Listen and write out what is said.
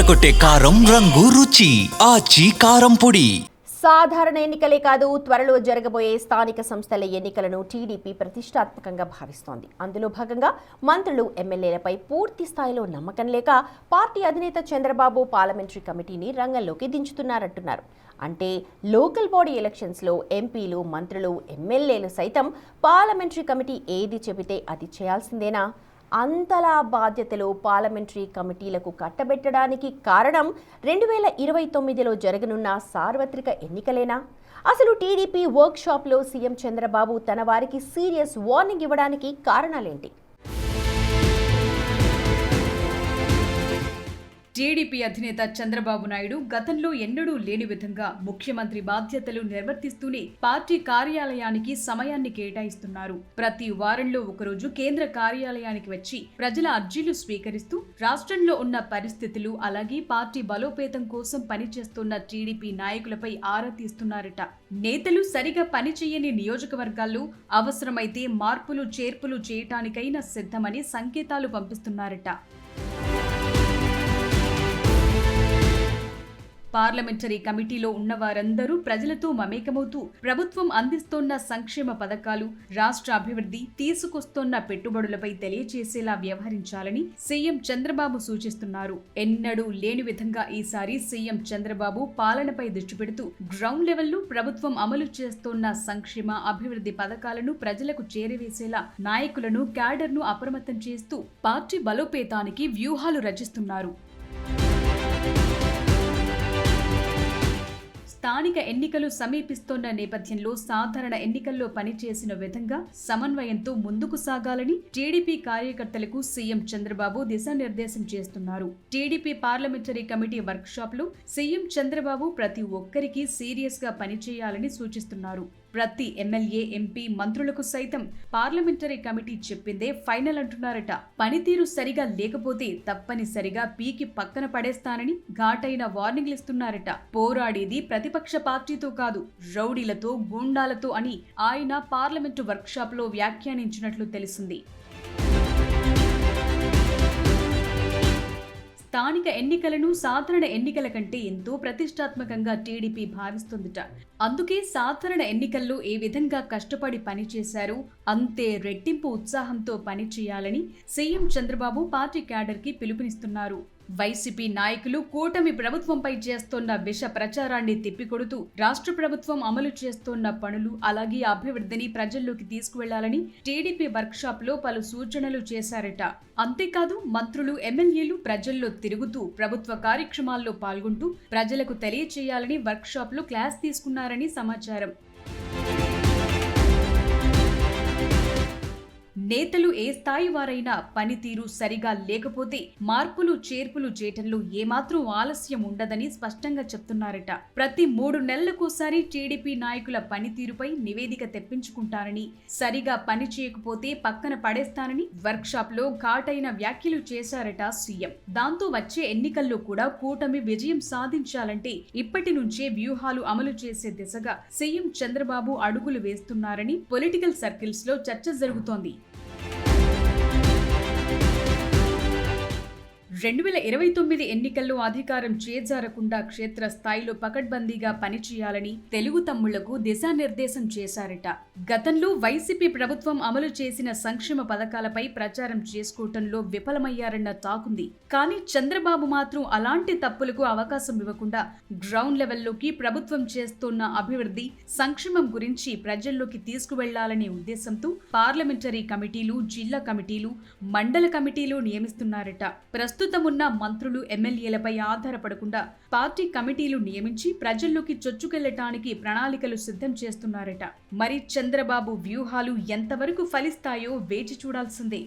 అదరకొట్టే కారం రంగు రుచి ఆచి కారం పొడి. సాధారణ ఎన్నికలే కాదు, త్వరలో జరగబోయే స్థానిక సంస్థల ఎన్నికలను టీడీపీ ప్రతిష్టాత్మకంగా భావిస్తోంది. అందులో భాగంగా మంత్రులు, ఎమ్మెల్యేలపై పూర్తి స్థాయిలో నమ్మకం లేక పార్టీ అధినేత చంద్రబాబు పార్లమెంటరీ కమిటీని రంగంలోకి దించుతున్నారంటున్నారు. అంటే లోకల్ బాడీ ఎలక్షన్స్లో ఎంపీలు, మంత్రులు, ఎమ్మెల్యేలు సైతం పార్లమెంటరీ కమిటీ ఏది చెబితే అది చేయాల్సిందేనా? అంతలా బాధ్యతలు పార్లమెంటరీ కమిటీలకు కట్టబెట్టడానికి కారణం 2029లో జరగనున్న సార్వత్రిక ఎన్నికలేనా? అసలు టీడీపీ వర్క్షాప్లో సీఎం చంద్రబాబు తన వారికి సీరియస్ వార్నింగ్ ఇవ్వడానికి కారణాలేంటి? టీడీపీ అధినేత చంద్రబాబు నాయుడు గతంలో ఎన్నడూ లేని విధంగా ముఖ్యమంత్రి బాధ్యతలు నిర్వర్తిస్తూనే పార్టీ కార్యాలయానికి సమయాన్ని కేటాయిస్తున్నారు. ప్రతి వారంలో ఒకరోజు కేంద్ర కార్యాలయానికి వచ్చి ప్రజల అర్జీలు స్వీకరిస్తూ రాష్ట్రంలో ఉన్న పరిస్థితులు, అలాగే పార్టీ బలోపేతం కోసం పనిచేస్తున్న టీడీపీ నాయకులపై ఆరా తీస్తున్నారట. నేతలు సరిగా పనిచేయని నియోజకవర్గాల్లో అవసరమైతే మార్పులు చేర్పులు చేయటానికైనా సిద్ధమని సంకేతాలు పంపిస్తున్నారట. పార్లమెంటరీ కమిటీలో ఉన్న వారందరూ ప్రజలతో మమేకమవుతూ ప్రభుత్వం అందిస్తోన్న సంక్షేమ పథకాలు, రాష్ట్ర అభివృద్ధి, తీసుకొస్తోన్న పెట్టుబడులపై తెలియజేసేలా వ్యవహరించాలని సీఎం చంద్రబాబు సూచిస్తున్నారు. ఎన్నడూ లేని విధంగా ఈసారి సీఎం చంద్రబాబు పాలనపై దృష్టి పెడుతూ గ్రౌండ్ లెవెల్లో ప్రభుత్వం అమలు చేస్తోన్న సంక్షేమ, అభివృద్ధి పథకాలను ప్రజలకు చేరవేసేలా నాయకులను, క్యాడర్ను అప్రమత్తం చేస్తూ పార్టీ బలోపేతానికి వ్యూహాలు రచిస్తున్నారు. స్థానిక ఎన్నికలు సమీపిస్తోన్న నేపథ్యంలో సాధారణ ఎన్నికల్లో పనిచేసిన విధంగా సమన్వయంతో ముందుకు సాగాలని టీడీపీ కార్యకర్తలకు సీఎం చంద్రబాబు దిశానిర్దేశం చేస్తున్నారు. టీడీపీ పార్లమెంటరీ కమిటీ వర్క్షాప్ లో సీఎం చంద్రబాబు ప్రతి ఒక్కరికి సీరియస్ గా పనిచేయాలని సూచిస్తున్నారు. ప్రతి ఎమ్మెల్యే, ఎంపీ, మంత్రులకు సైతం పార్లమెంటరీ కమిటీ చెప్పిందే ఫైనల్ అంటున్నారట. పనితీరు సరిగా లేకపోతే తప్పనిసరిగా పీకి పక్కన పడేస్తానని ఘాటైన వార్నింగ్లు ఇస్తున్నారట. పోరాడేది ప్రతిపక్ష పార్టీతో కాదు, రౌడీలతో, గూండాలతో అని ఆయన పార్లమెంటు వర్క్షాప్ లో వ్యాఖ్యానించినట్లు తెలిసింది. స్థానిక ఎన్నికలను సాధారణ ఎన్నికల కంటే ఎంతో ప్రతిష్టాత్మకంగా టీడీపీ భావిస్తుందట. అందుకే సాధారణ ఎన్నికల్లో ఏ విధంగా కష్టపడి పనిచేశారో అంతే రెట్టింపు ఉత్సాహంతో పనిచేయాలని సీఎం చంద్రబాబు పార్టీ క్యాడర్కి పిలుపునిస్తున్నారు. వైసీపీ నాయకులు కూటమి ప్రభుత్వంపై చేస్తోన్న విష ప్రచారాన్ని తిప్పికొడుతూ రాష్ట్ర ప్రభుత్వం అమలు చేస్తోన్న పనులు, అలాగే అభివృద్ధిని ప్రజల్లోకి తీసుకువెళ్లాలని టీడీపీ వర్క్షాప్ లో పలు సూచనలు చేశారట. అంతేకాదు మంత్రులు, ఎమ్మెల్యేలు ప్రజల్లో తిరుగుతూ ప్రభుత్వ కార్యక్రమాల్లో పాల్గొంటూ ప్రజలకు తెలియచేయాలని వర్క్షాప్ లో క్లాస్ తీసుకున్నారని సమాచారం. నేతలు ఏ స్థాయి వారైనా పనితీరు సరిగా లేకపోతే మార్పులు చేర్పులు చేయటంలో ఏమాత్రం ఆలస్యం ఉండదని స్పష్టంగా చెప్తున్నారట. ప్రతి 3 నెలలకోసారి టీడీపీ నాయకుల పనితీరుపై నివేదిక తెప్పించుకుంటారని, సరిగా పని చేయకపోతే పక్కన పడేస్తానని వర్క్షాప్ లో ఘాటైన వ్యాఖ్యలు చేశారట సీఎం. దాంతో వచ్చే ఎన్నికల్లో కూడా కూటమి విజయం సాధించాలంటే ఇప్పటి నుంచే వ్యూహాలు అమలు చేసే దిశగా సీఎం చంద్రబాబు అడుగులు వేస్తున్నారని పొలిటికల్ సర్కిల్స్ లో చర్చ జరుగుతోంది. 2029 ఎన్నికల్లో అధికారం చేజారకుండా క్షేత్రస్థాయిలో పకడ్బందీగా పనిచేయాలని తెలుగు తమ్ముళ్లకు దిశానిర్దేశం చేశారట. గతంలో వైసీపీ ప్రభుత్వం అమలు చేసిన సంక్షేమ పథకాలపై ప్రచారం చేసుకోవటంలో విఫలమయ్యారన్న టాకుంది. కానీ చంద్రబాబు మాత్రం అలాంటి తప్పులకు అవకాశం ఇవ్వకుండా గ్రౌండ్ లెవెల్లోకి ప్రభుత్వం చేస్తోన్న అభివృద్ధి, సంక్షేమం గురించి ప్రజల్లోకి తీసుకువెళ్లాలనే ఉద్దేశంతో పార్లమెంటరీ కమిటీలు, జిల్లా కమిటీలు, మండల కమిటీలు నియమిస్తున్నారట. ప్రస్తుతమున్న మంత్రులు, ఎమ్మెల్యేలపై ఆధారపడకుండా పార్టీ కమిటీలు నియమించి ప్రజల్లోకి చొచ్చుకెళ్లటానికి ప్రణాళికలు సిద్ధం చేస్తున్నారట. మరి చంద్రబాబు వ్యూహాలు ఎంతవరకు ఫలిస్తాయో వేచి చూడాల్సిందే.